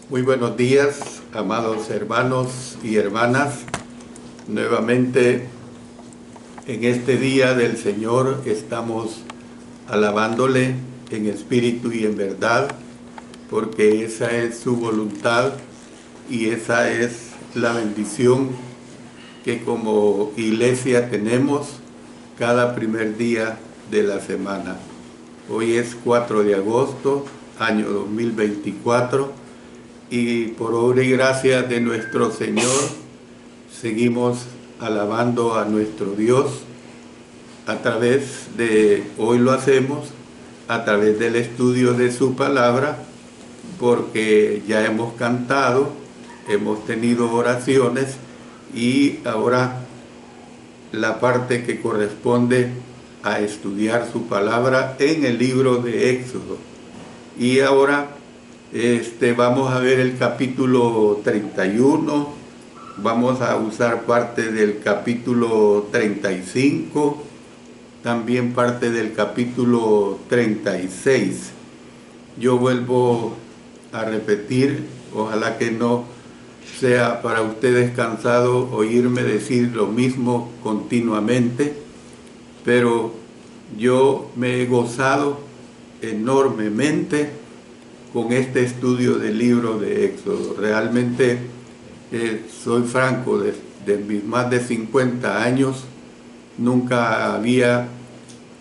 Muy buenos días, amados hermanos y hermanas. Nuevamente en este día del Señor estamos alabándole en espíritu y en verdad, porque esa es su voluntad y esa es la bendición que como iglesia tenemos cada primer día de la semana. Hoy es 4 de agosto, año 2024. Y por obra y gracia de nuestro Señor, seguimos alabando a nuestro Dios a través de, hoy lo hacemos, a través del estudio de su palabra, porque ya hemos cantado, hemos tenido oraciones y ahora la parte que corresponde a estudiar su palabra en el libro de Éxodo. Y ahora vamos a ver el capítulo 31, vamos a usar parte del capítulo 35, también parte del capítulo 36. Yo vuelvo a repetir, ojalá que no sea para ustedes cansado oírme decir lo mismo continuamente, pero yo me he gozado enormemente con este estudio del libro de Éxodo. Realmente soy franco, de mis más de 50 años nunca había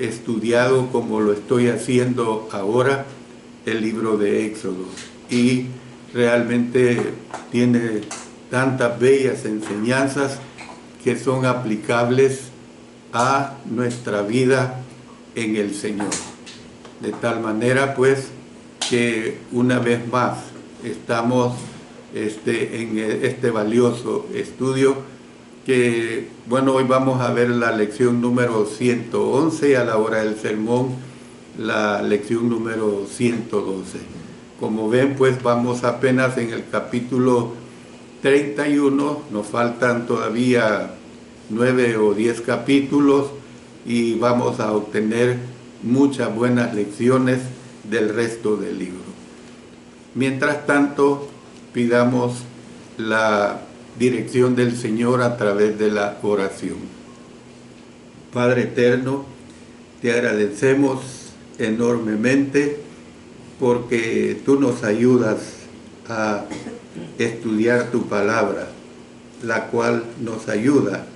estudiado como lo estoy haciendo ahora el libro de Éxodo, y realmente tiene tantas bellas enseñanzas que son aplicables a nuestra vida en el Señor. De tal manera pues que una vez más estamos en este valioso estudio que, bueno, hoy vamos a ver la lección número 111, a la hora del sermón la lección número 112. Como ven, pues vamos apenas en el capítulo 31, nos faltan todavía 9 o 10 capítulos y vamos a obtener muchas buenas lecciones del resto del libro. Mientras tanto, pidamos la dirección del Señor a través de la oración. Padre eterno, te agradecemos enormemente porque tú nos ayudas a estudiar tu palabra, la cual nos ayuda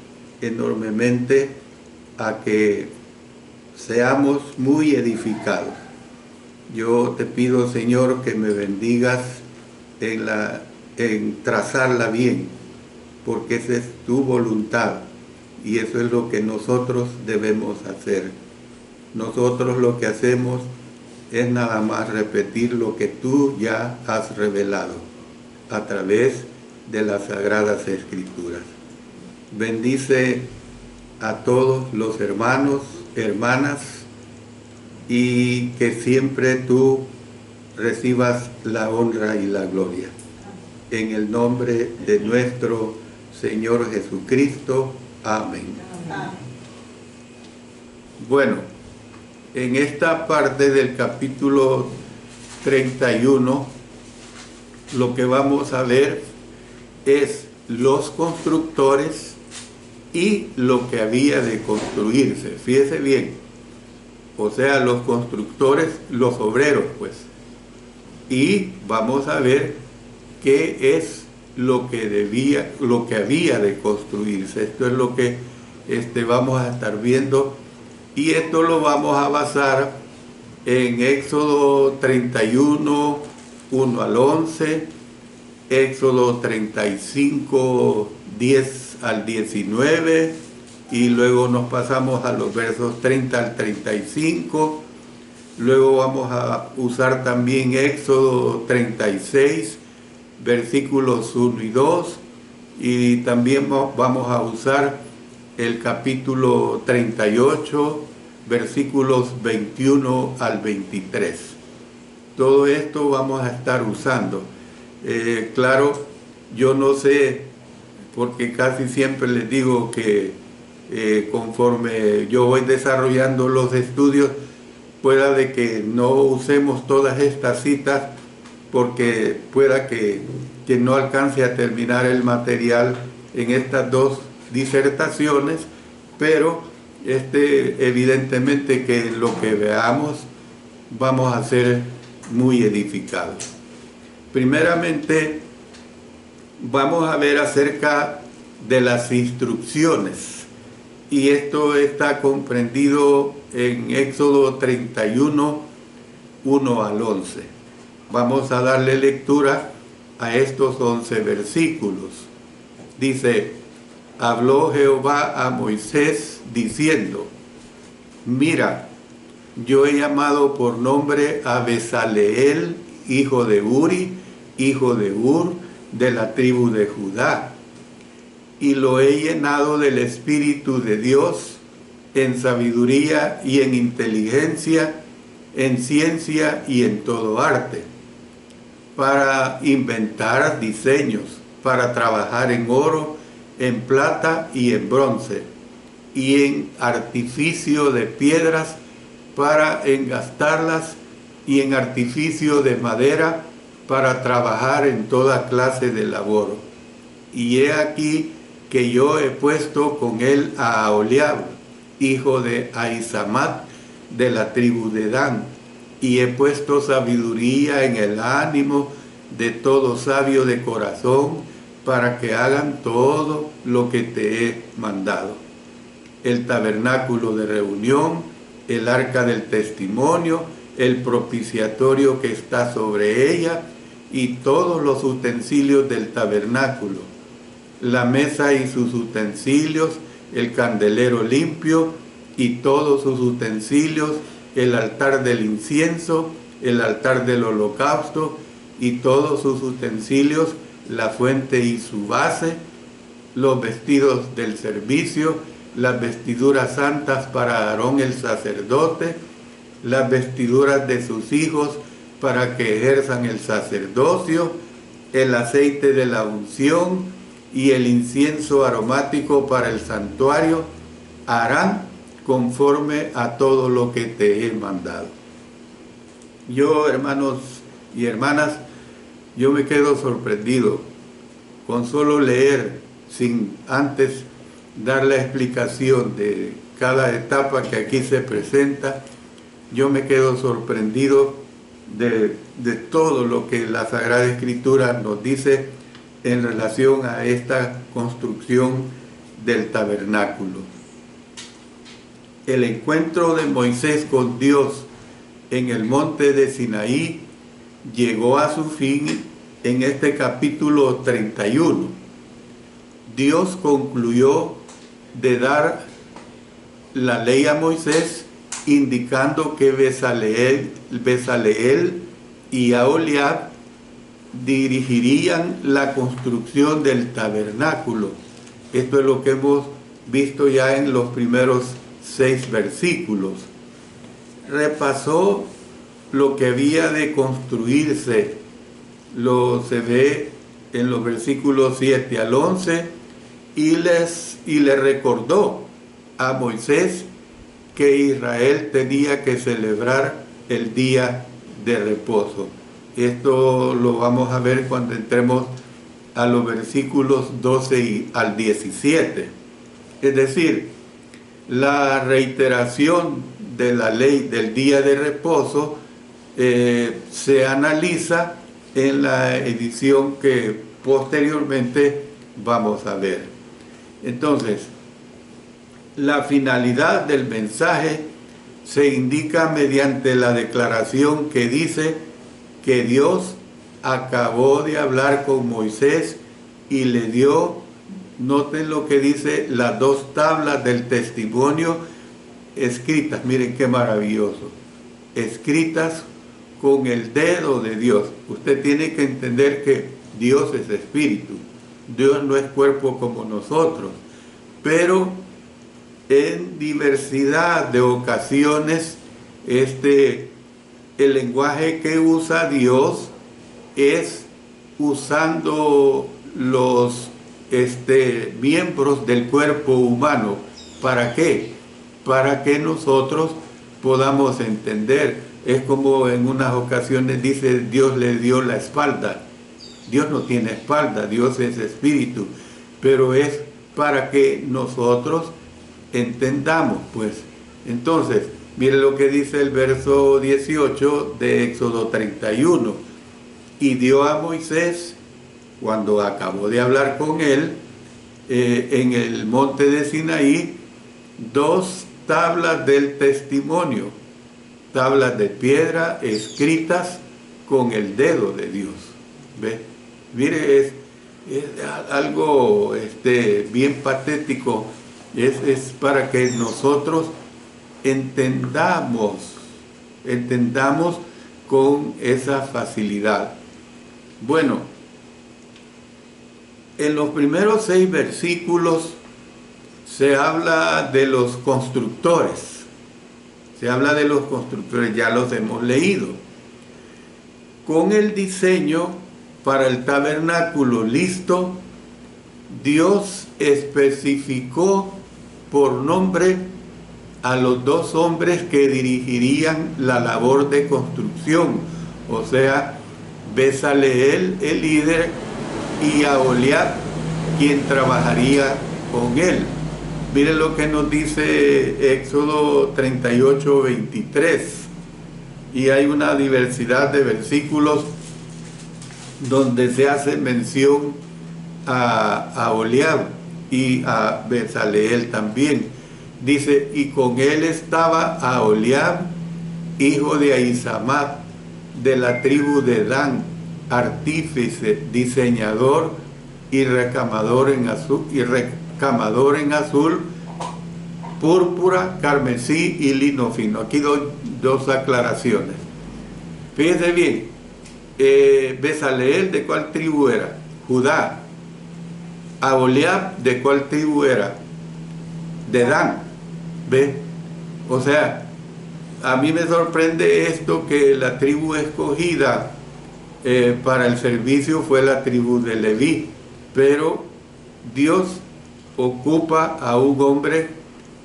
enormemente a que seamos muy edificados. Yo te pido, Señor, que me bendigas en trazarla bien, porque esa es tu voluntad y eso es lo que nosotros debemos hacer. Nosotros lo que hacemos es nada más repetir lo que tú ya has revelado a través de las Sagradas Escrituras. Bendice a todos los hermanos, hermanas, y que siempre tú recibas la honra y la gloria. En el nombre de nuestro Señor Jesucristo. Amén. Bueno, en esta parte del capítulo 31, lo que vamos a ver es los constructores y lo que había de construirse. Fíjese bien. O sea, los constructores, los obreros, pues. Y vamos a ver qué es lo que había de construirse. Esto es lo que vamos a estar viendo. Y esto lo vamos a basar en Éxodo 31, 1 al 11, Éxodo 35, 10 al 19, y luego nos pasamos a los versos 30 al 35, luego vamos a usar también Éxodo 36, versículos 1 y 2, y también vamos a usar el capítulo 38, versículos 21 al 23. Todo esto vamos a estar usando. Claro, yo no sé, porque casi siempre les digo que conforme yo voy desarrollando los estudios, pueda de que no usemos todas estas citas porque pueda que no alcance a terminar el material en estas dos disertaciones, pero evidentemente que lo que veamos vamos a ser muy edificados. Primeramente, vamos a ver acerca de las instrucciones, y esto está comprendido en Éxodo 31, 1 al 11. Vamos a darle lectura a estos 11 versículos. Dice: habló Jehová a Moisés diciendo: mira, yo he llamado por nombre a Besaleel, hijo de Uri, hijo de Hur, de la tribu de Judá, y lo he llenado del Espíritu de Dios, en sabiduría y en inteligencia, en ciencia y en todo arte, para inventar diseños, para trabajar en oro, en plata y en bronce, y en artificio de piedras, para engastarlas, y en artificio de madera, para trabajar en toda clase de labor. Y he aquí que yo he puesto con él a Aholiab, hijo de Ahisamat, de la tribu de Dan, y he puesto sabiduría en el ánimo de todo sabio de corazón, para que hagan todo lo que te he mandado: el tabernáculo de reunión, el arca del testimonio, el propiciatorio que está sobre ella, y todos los utensilios del tabernáculo, la mesa y sus utensilios, el candelero limpio y todos sus utensilios, el altar del incienso, el altar del holocausto y todos sus utensilios, la fuente y su base, los vestidos del servicio, las vestiduras santas para Aarón el sacerdote, las vestiduras de sus hijos para que ejerzan el sacerdocio, el aceite de la unción y el incienso aromático para el santuario, harán conforme a todo lo que te he mandado. Yo, hermanos y hermanas, yo me quedo sorprendido con solo leer, sin antes dar la explicación de cada etapa que aquí se presenta. Yo me quedo sorprendido de todo lo que la Sagrada Escritura nos dice en relación a esta construcción del tabernáculo. El encuentro de Moisés con Dios en el monte de Sinaí llegó a su fin en este capítulo 31. Dios concluyó de dar la ley a Moisés, indicando que Besaleel y Aholiab dirigirían la construcción del tabernáculo. Esto es lo que hemos visto ya en los primeros 6 versículos. Repasó lo que había de construirse, se ve en los versículos 7 al 11, y le recordó a Moisés que Israel tenía que celebrar el día de reposo. Esto lo vamos a ver cuando entremos a los versículos 12 al 17. Es decir, la reiteración de la ley del día de reposo se analiza en la edición que posteriormente vamos a ver. Entonces, la finalidad del mensaje se indica mediante la declaración que dice que Dios acabó de hablar con Moisés y le dio, noten lo que dice, las 2 tablas del testimonio escritas, miren qué maravilloso, escritas con el dedo de Dios. Usted tiene que entender que Dios es espíritu, Dios no es cuerpo como nosotros, pero en diversidad de ocasiones el lenguaje que usa Dios es usando los miembros del cuerpo humano. ¿Para qué? Para que nosotros podamos entender. Es como en unas ocasiones dice, Dios le dio la espalda. Dios no tiene espalda, Dios es espíritu, pero es para que nosotros entendamos, pues. Entonces, mire lo que dice el verso 18 de Éxodo 31. Y dio a Moisés, cuando acabó de hablar con él, en el monte de Sinaí, 2 tablas del testimonio, tablas de piedra escritas con el dedo de Dios. ¿Ve? Mire, es algo bien patético, es para que nosotros entendamos con esa facilidad. Bueno, en los primeros 6 versículos se habla de los constructores. Ya los hemos leído. Con el diseño para el tabernáculo listo, Dios especificó por nombre a los 2 hombres que dirigirían la labor de construcción, o sea, Bezaleel, el líder, y Aholiab, quien trabajaría con él. Mire lo que nos dice Éxodo 38, 23. Y hay una diversidad de versículos donde se hace mención a Aholiab y a Bezaleel también. Dice, y con él estaba Aholiab, hijo de Ahisamach, de la tribu de Dan, artífice, diseñador y recamador en azul, púrpura, carmesí y lino fino. Aquí doy 2 aclaraciones. Fíjense bien, Bezaleel, ¿de cuál tribu era? Judá. Aholiab, ¿de cuál tribu era? De Dan. ¿Ve? O sea, a mí me sorprende esto, que la tribu escogida para el servicio fue la tribu de Leví, pero Dios ocupa a un hombre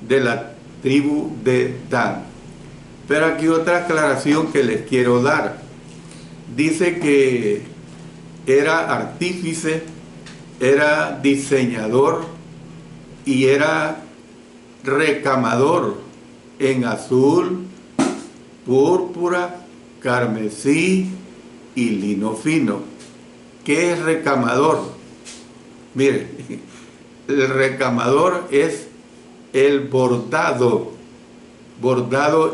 de la tribu de Dan. Pero aquí otra aclaración que les quiero dar. Dice que era artífice, era diseñador y era recamador en azul, púrpura, carmesí y lino fino. ¿Qué es recamador? Mire, el recamador es el bordado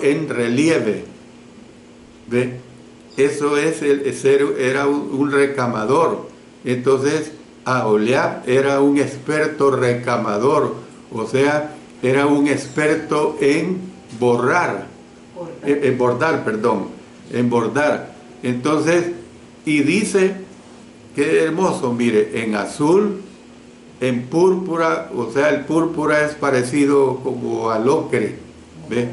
en relieve. ¿Ve? Eso es era un recamador. Entonces, Aholiab era un experto recamador, o sea, era un experto en bordar. Entonces, y dice, qué hermoso, mire, en azul, en púrpura, o sea, el púrpura es parecido como al ocre, ¿ve?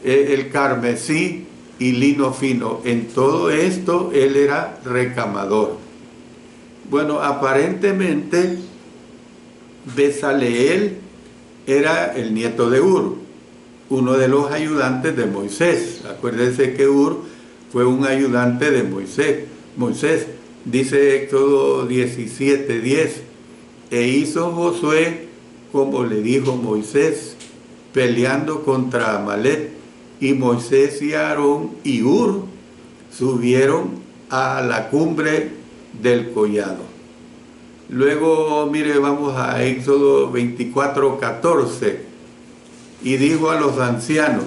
El carmesí y lino fino. En todo esto él era recamador. Bueno, aparentemente Bezaleel era el nieto de Ur, uno de los ayudantes de Moisés. Acuérdense que Ur fue un ayudante de Moisés. Dice Éxodo 17:10, e hizo Josué como le dijo Moisés, peleando contra Amalek, y Moisés y Aarón y Ur subieron a la cumbre del collado. Luego, mire, vamos a Éxodo 24:14, y dijo a los ancianos,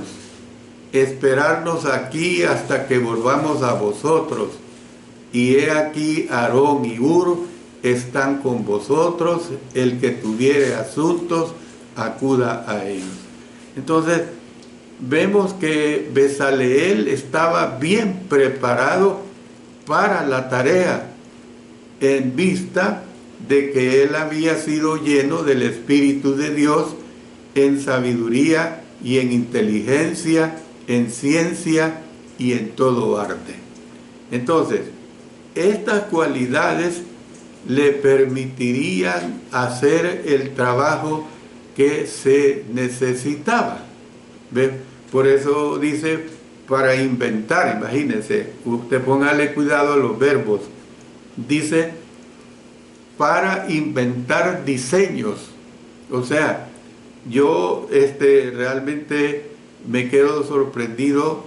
esperarnos aquí hasta que volvamos a vosotros, y he aquí Aarón y Ur están con vosotros, el que tuviere asuntos, acuda a ellos. Entonces, vemos que Bezaleel estaba bien preparado para la tarea, en vista de que él había sido lleno del Espíritu de Dios en sabiduría y en inteligencia, en ciencia y en todo arte. Entonces, estas cualidades le permitirían hacer el trabajo que se necesitaba. ¿Ve? Por eso dice para inventar, imagínense, usted póngale cuidado a los verbos. Dice para inventar diseños. O sea, yo realmente me quedo sorprendido,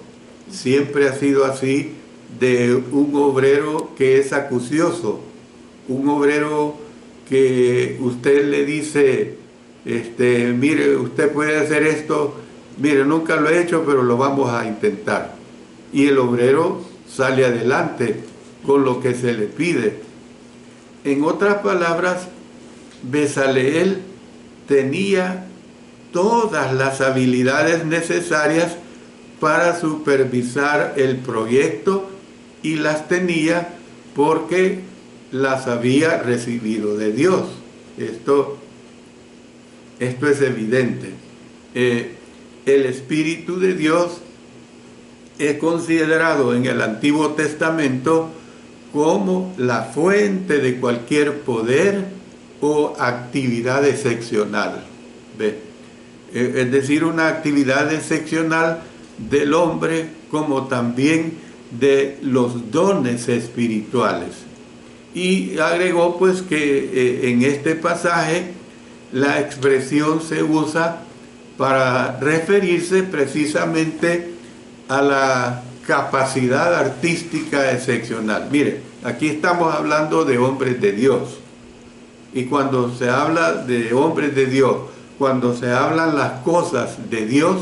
siempre ha sido así, de un obrero que es acucioso, un obrero que usted le dice, mire, usted puede hacer esto, mire, nunca lo he hecho, pero lo vamos a intentar. Y el obrero sale adelante con lo que se le pide. En otras palabras, Bezaleel tenía todas las habilidades necesarias para supervisar el proyecto y las tenía porque las había recibido de Dios. Esto es evidente. El Espíritu de Dios es considerado en el Antiguo Testamento como la fuente de cualquier poder o actividad excepcional. ¿Ve? Es decir, una actividad excepcional del hombre como también de los dones espirituales. Y agregó pues que en este pasaje la expresión se usa para referirse precisamente a la capacidad artística excepcional. Mire, aquí estamos hablando de hombres de Dios. Y cuando se habla de hombres de Dios, cuando se hablan las cosas de Dios,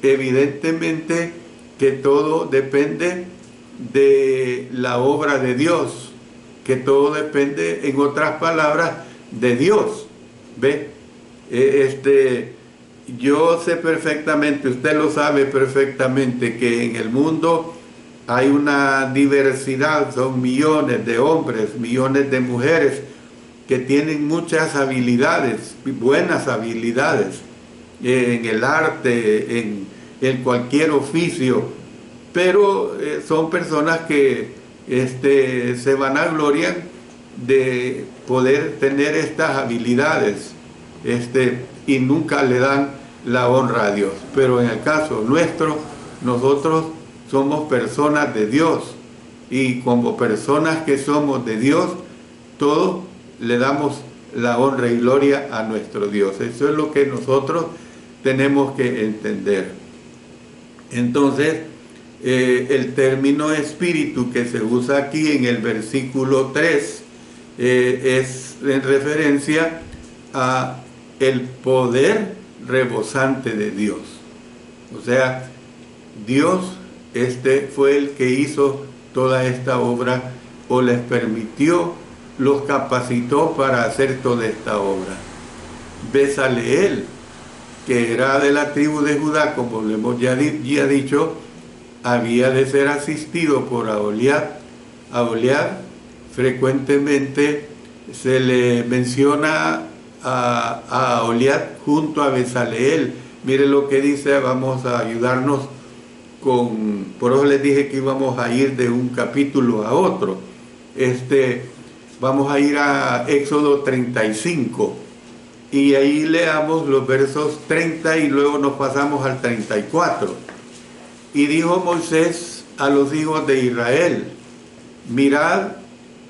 evidentemente que todo depende de la obra de Dios, que todo depende, en otras palabras, de Dios. ¿Ve? Yo sé perfectamente, usted lo sabe perfectamente, que en el mundo hay una diversidad, son millones de hombres, millones de mujeres que tienen muchas habilidades, buenas habilidades, en el arte, en cualquier oficio, pero son personas que se vanaglorian de poder tener estas habilidades y nunca le dan la honra a Dios. Pero en el caso nuestro, nosotros somos personas de Dios, y como personas que somos de Dios, todos le damos la honra y gloria a nuestro Dios. Eso es lo que nosotros tenemos que entender. Entonces, el término espíritu que se usa aquí en el versículo 3 es en referencia a el poder rebosante de Dios. O sea, Dios fue el que hizo toda esta obra, o les permitió, los capacitó para hacer toda esta obra. Bezaleel, que era de la tribu de Judá, como le hemos ya dicho, había de ser asistido por Aholiab. Aholiab frecuentemente se le menciona a Aholiab junto a Bezaleel. Mire lo que dice, vamos a ayudarnos por eso les dije que íbamos a ir de un capítulo a otro. Vamos a ir a Éxodo 35 y ahí leamos los versos 30 y luego nos pasamos al 34. Y dijo Moisés a los hijos de Israel: mirad,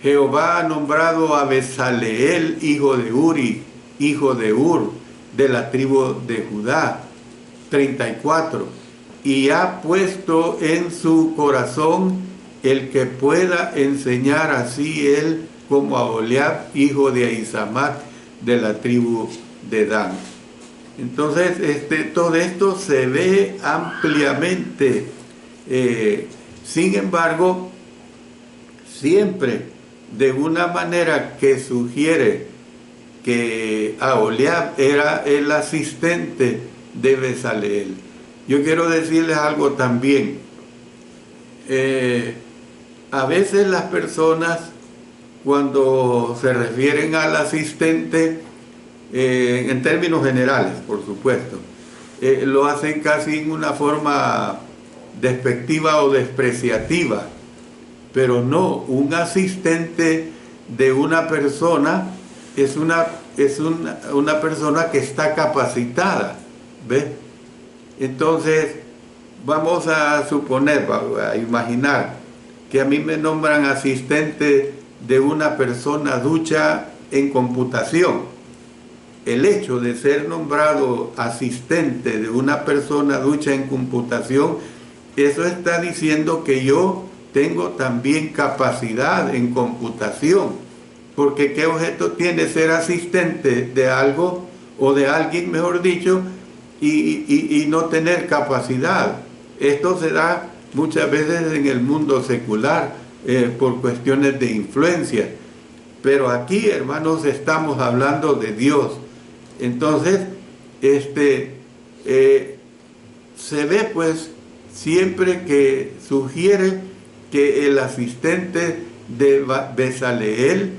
Jehová ha nombrado a Bezaleel, hijo de Uri, hijo de Ur, de la tribu de Judá. 34. Y ha puesto en su corazón el que pueda enseñar así él como a Aholiab, hijo de Ahisamak, de la tribu de Dan. Entonces, todo esto se ve ampliamente. Sin embargo, siempre de una manera que sugiere que Aholiab era el asistente de Bezaleel. Yo quiero decirles algo también. A veces las personas, cuando se refieren al asistente, en términos generales, por supuesto, lo hacen casi en una forma despectiva o despreciativa. Pero no, un asistente de una persona es una persona que está capacitada, ¿ves? Entonces, vamos a suponer, a imaginar que a mí me nombran asistente de una persona ducha en computación. El hecho de ser nombrado asistente de una persona ducha en computación, eso está diciendo que yo tengo también capacidad en computación, porque ¿qué objeto tiene ser asistente de algo o de alguien, mejor dicho, y no tener capacidad? Esto se da muchas veces en el mundo secular por cuestiones de influencia, pero aquí, hermanos, estamos hablando de Dios. Entonces, se ve pues siempre que sugiere que el asistente de Bezaleel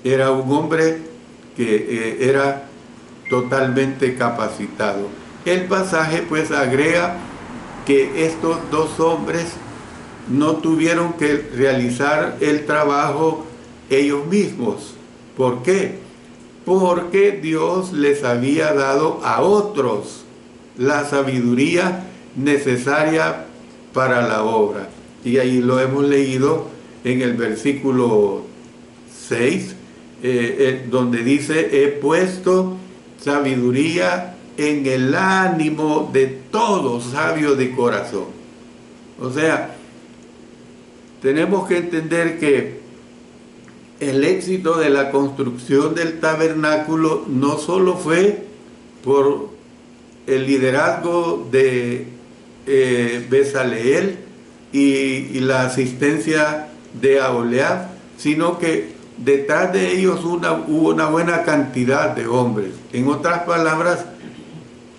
era un hombre que era totalmente capacitado. El pasaje pues agrega que estos dos hombres no tuvieron que realizar el trabajo ellos mismos. ¿Por qué? Porque Dios les había dado a otros la sabiduría necesaria para la obra. Y ahí lo hemos leído en el versículo 6, donde dice: he puesto sabiduría en el ánimo de todo sabio de corazón. O sea, tenemos que entender que el éxito de la construcción del tabernáculo no solo fue por el liderazgo de Bezaleel y la asistencia de Aholiab, sino que detrás de ellos hubo una buena cantidad de hombres. En otras palabras,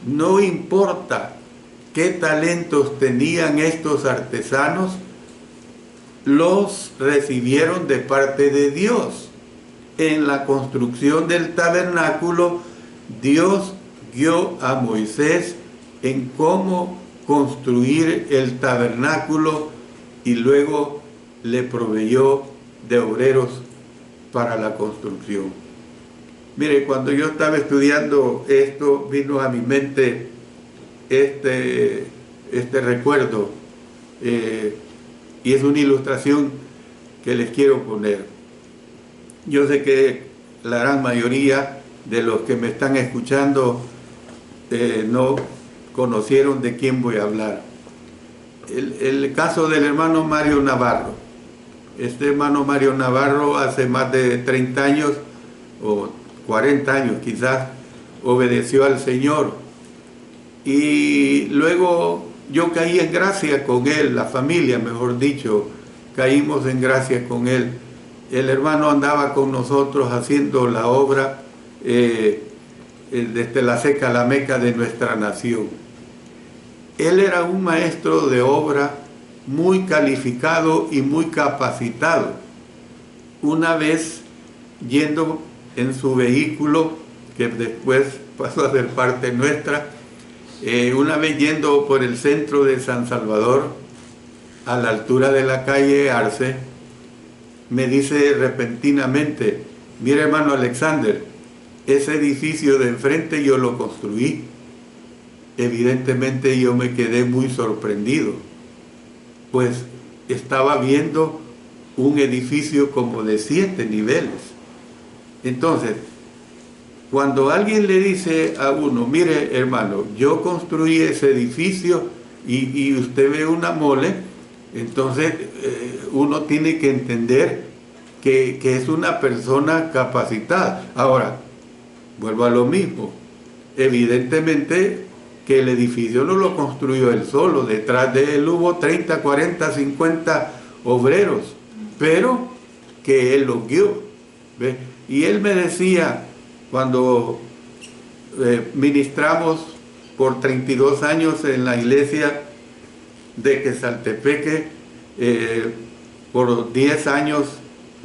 no importa qué talentos tenían estos artesanos, los recibieron de parte de Dios. En la construcción del tabernáculo, Dios guió a Moisés en cómo construir el tabernáculo y luego le proveyó de obreros para la construcción. Mire, cuando yo estaba estudiando esto, vino a mi mente este recuerdo, y es una ilustración que les quiero poner. Yo sé que la gran mayoría de los que me están escuchando no conocieron de quién voy a hablar. El caso del hermano Mario Navarro. Este hermano Mario Navarro hace más de 30 años o 40 años quizás obedeció al Señor, y luego yo caí en gracia con él, la familia mejor dicho, caímos en gracia con él. El hermano andaba con nosotros haciendo la obra desde la seca a la meca de nuestra nación. Él era un maestro de obra muy calificado y muy capacitado. Una vez yendo en su vehículo, que después pasó a ser parte nuestra, una vez yendo por el centro de San Salvador, a la altura de la calle Arce, me dice repentinamente: mira, hermano Alexander, ese edificio de enfrente yo lo construí. Evidentemente yo me quedé muy sorprendido, pues estaba viendo un edificio como de 7 niveles. Entonces, cuando alguien le dice a uno: mire, hermano, yo construí ese edificio y usted ve una mole, entonces uno tiene que entender que es una persona capacitada. Ahora, vuelvo a lo mismo. Evidentemente que el edificio no lo construyó él solo, detrás de él hubo 30, 40, 50 obreros, pero que él los guió, ¿ve? Y él me decía, cuando ministramos por 32 años en la iglesia de Quesaltepeque, por 10 años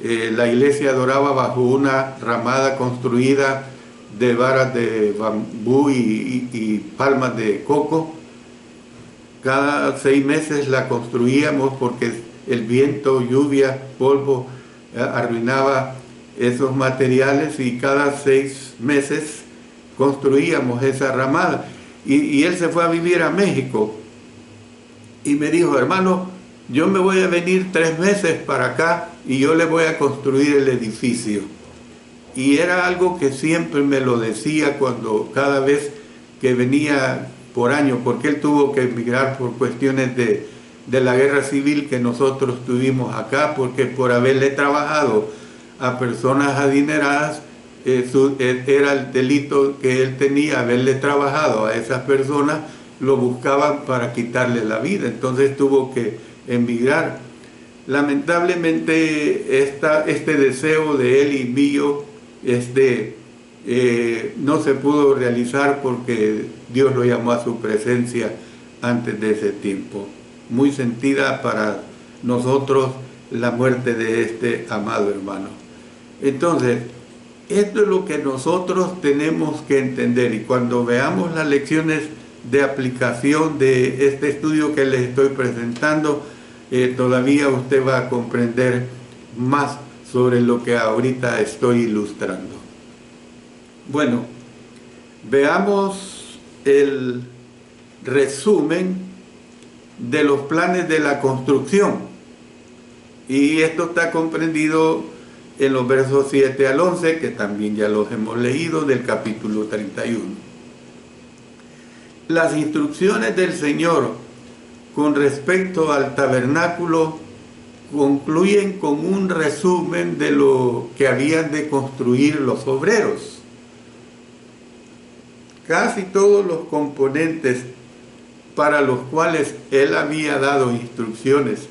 la iglesia adoraba bajo una ramada construida de varas de bambú y palmas de coco. Cada 6 meses la construíamos porque el viento, lluvia, polvo arruinaba esos materiales, y cada 6 meses construíamos esa ramada. y él se fue a vivir a México. Y me dijo, hermano, yo me voy a venir 3 meses para acá y yo le voy a construir el edificio. Y era algo que siempre me lo decía cada vez que venía por año, porque él tuvo que emigrar por cuestiones de la guerra civil que nosotros tuvimos acá, porque por haberle trabajado a personas adineradas, era el delito que él tenía, haberle trabajado a esas personas, lo buscaban para quitarle la vida, entonces tuvo que emigrar. Lamentablemente este deseo de él y mío no se pudo realizar porque Dios lo llamó a su presencia antes de ese tiempo. Muy sentida para nosotros la muerte de este amado hermano. Entonces, esto es lo que nosotros tenemos que entender, y cuando veamos las lecciones de aplicación de este estudio que les estoy presentando, todavía usted va a comprender más sobre lo que ahorita estoy ilustrando. Bueno, veamos el resumen de los planes de la construcción, y esto está comprendido en los versos 7 al 11, que también ya los hemos leído, del capítulo 31. Las instrucciones del Señor con respecto al tabernáculo concluyen con un resumen de lo que habían de construir los obreros. Casi todos los componentes para los cuales Él había dado instrucciones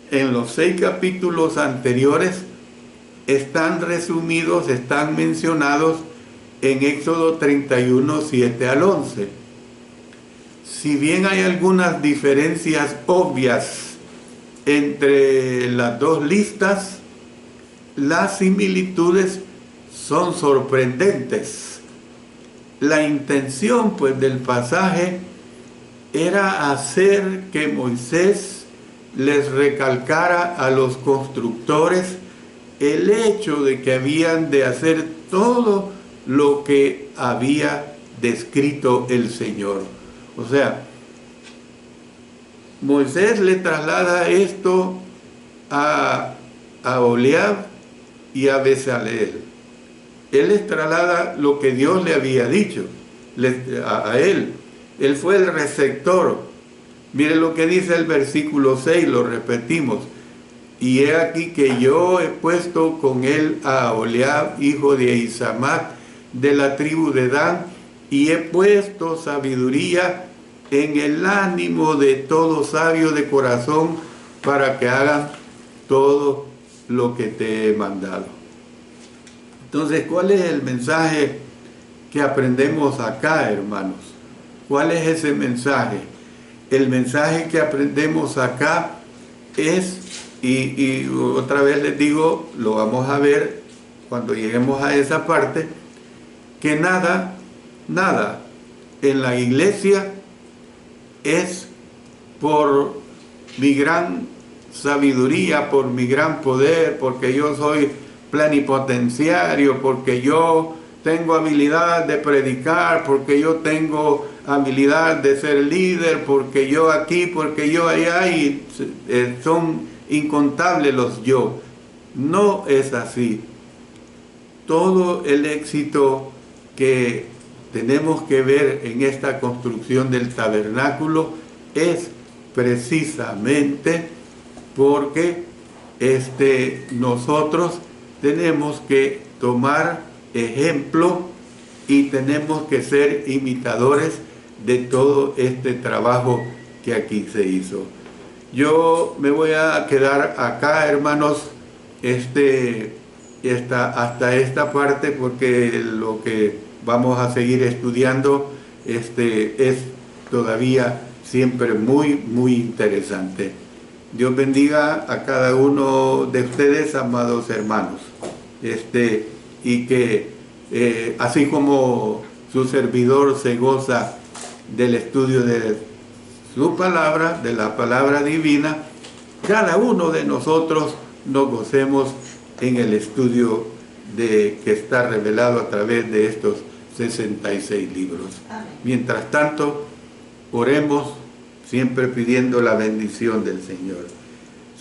en los 6 capítulos anteriores están resumidos, están mencionados en Éxodo 31, 7 al 11. Si bien hay algunas diferencias obvias entre las dos listas, las similitudes son sorprendentes. La intención, pues, del pasaje era hacer que Moisés les recalcara a los constructores el hecho de que habían de hacer todo lo que había descrito el Señor. O sea, Moisés le traslada esto a Oholiab y a Bezaleel. Él les traslada lo que Dios le había dicho a él. Él fue el receptor. Mire lo que dice el versículo 6, lo repetimos. Y he aquí que yo he puesto con él a Oholiab, hijo de Ahisamach, de la tribu de Dan, y he puesto sabiduría en el ánimo de todo sabio de corazón, para que hagan todo lo que te he mandado. Entonces, ¿cuál es el mensaje que aprendemos acá, hermanos? ¿Cuál es ese mensaje? El mensaje que aprendemos acá es, y otra vez les digo, lo vamos a ver cuando lleguemos a esa parte, que nada en la iglesia es por mi gran sabiduría, por mi gran poder, porque yo soy plenipotenciario, porque yo tengo habilidad de predicar, porque yo tengo habilidad de ser líder, porque yo aquí, porque yo allá, y son incontables los yo. No es así. Todo el éxito que tenemos que ver en esta construcción del tabernáculo es precisamente porque nosotros tenemos que tomar ejemplo y tenemos que ser imitadores de todo este trabajo que aquí se hizo. Yo me voy a quedar acá, hermanos, hasta esta parte, porque lo que vamos a seguir estudiando es todavía siempre muy interesante. Dios bendiga a cada uno de ustedes, amados hermanos, y que así como su servidor se goza del estudio de su palabra, de la palabra divina, cada uno de nosotros nos gocemos en el estudio que está revelado a través de estos 66 libros. Amén. Mientras tanto, oremos siempre pidiendo la bendición del Señor.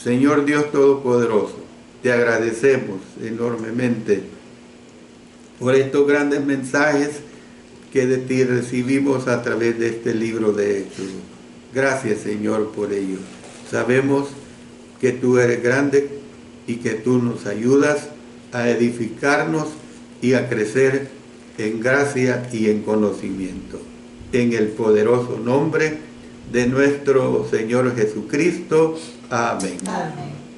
Señor Dios Todopoderoso, te agradecemos enormemente por estos grandes mensajes que de ti recibimos a través de este libro de Éxodo. Gracias, Señor, por ello. Sabemos que tú eres grande y que tú nos ayudas a edificarnos y a crecer en gracia y en conocimiento. En el poderoso nombre de nuestro Señor Jesucristo. Amén. Amén.